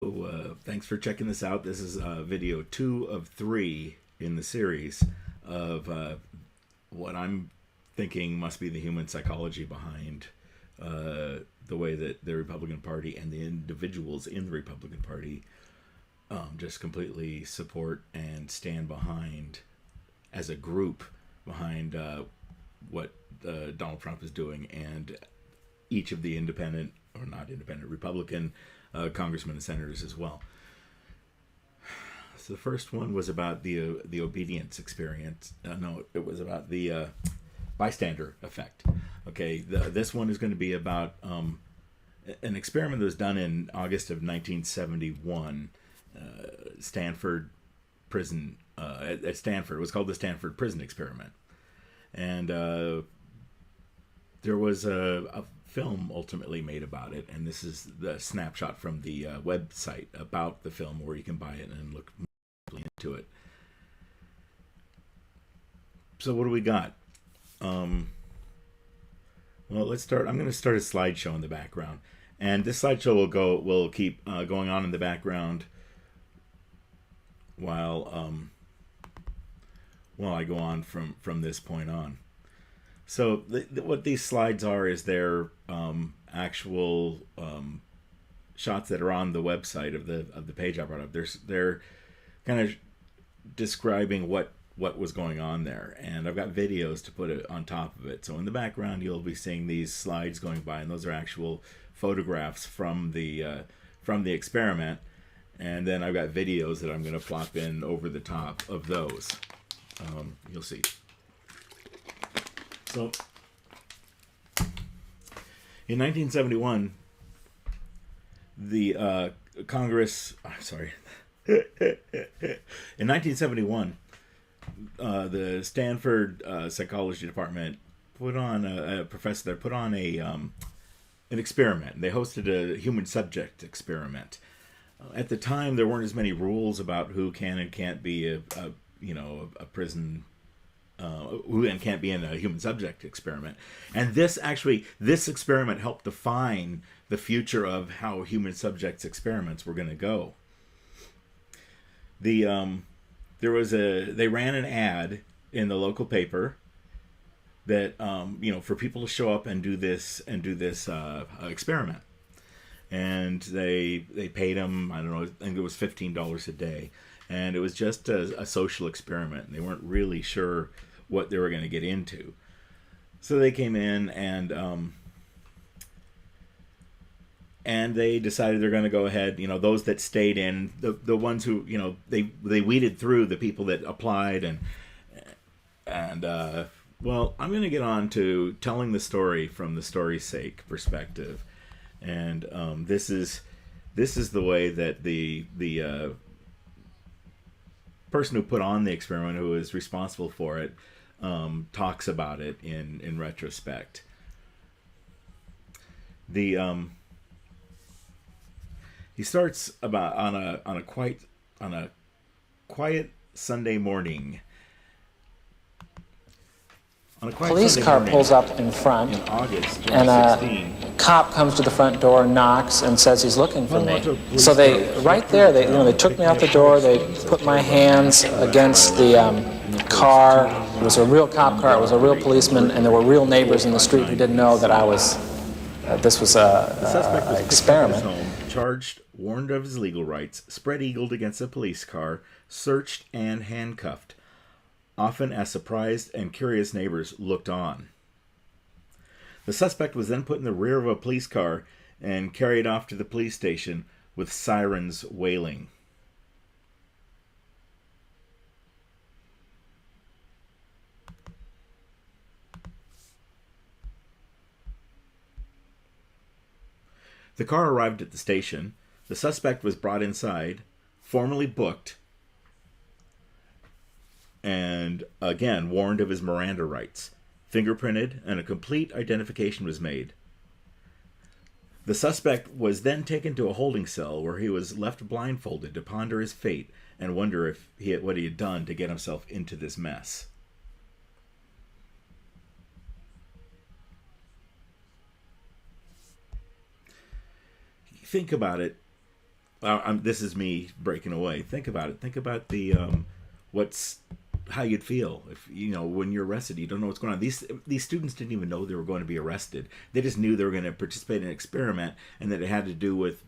Thanks for checking this out. This is video 2 of 3 in the series of what I'm thinking must be the human psychology behind the way that the Republican Party and the individuals in the Republican Party just completely support and stand behind, as a group, behind what Donald Trump is doing, and each of the independent, or not independent, Republican congressmen and senators as well. So the first one was about the obedience experience. No, it was about the bystander effect. Okay, this one is going to be about an experiment that was done in August of 1971, Stanford prison, at Stanford. It was called the Stanford Prison Experiment. And there was a film ultimately made about it, and this is the snapshot from the website about the film, where you can buy it and look into it. So what do we got? Well, let's start. I'm going to start a slideshow in the background, and this slideshow will keep going on in the background while I go on from this point on. So what these slides are is they're actual shots that are on the website of the page I brought up. They're kind of describing what was going on there, and I've got videos to put it on top of it. So in the background, you'll be seeing these slides going by, and those are actual photographs from the experiment. And then I've got videos that I'm going to plop in over the top of those. You'll see. So, in 1971, the Congress, sorry, in 1971, the Stanford Psychology Department put on a professor there put on an experiment. They hosted a human subject experiment. At the time, there weren't as many rules about who can and can't be a prison. Who and can't be in a human subject experiment. And this experiment helped define the future of how human subjects experiments were going to go. They ran an ad in the local paper that for people to show up and do this experiment. And they paid them, I don't know, I think it was $15 a day. And it was just a social experiment. They weren't really sure what they were going to get into. So they came in and they decided they're going to go ahead. Those that stayed in, the ones who, they weeded through the people that applied, and well, I'm going to get on to telling the story from the story's sake perspective, and this is the way that the person who put on the experiment, who is responsible for it, talks about it in retrospect. He starts about on a quiet Sunday morning. Police car pulls up in front, in August 2016, and a cop comes to the front door, knocks, and says he's looking for me. So they took me out the door. They put my hands against the car. It was a real cop car. It was a real policeman, and there were real neighbors in the street who didn't know that this was an experiment. Charged, warned of his legal rights, spread-eagled against a police car, searched and handcuffed, often as surprised and curious neighbors looked on. The suspect was then put in the rear of a police car and carried off to the police station with sirens wailing. The car arrived at the station. The suspect was brought inside, formally booked, and again warned of his Miranda rights, fingerprinted, and a complete identification was made. The suspect was then taken to a holding cell where he was left blindfolded to ponder his fate and wonder what he had done to get himself into this mess. Think about it. this is me breaking away. Think about it. Think about the how you'd feel if when you're arrested. You don't know what's going on. These students didn't even know they were going to be arrested. They just knew they were going to participate in an experiment, and that it had to do with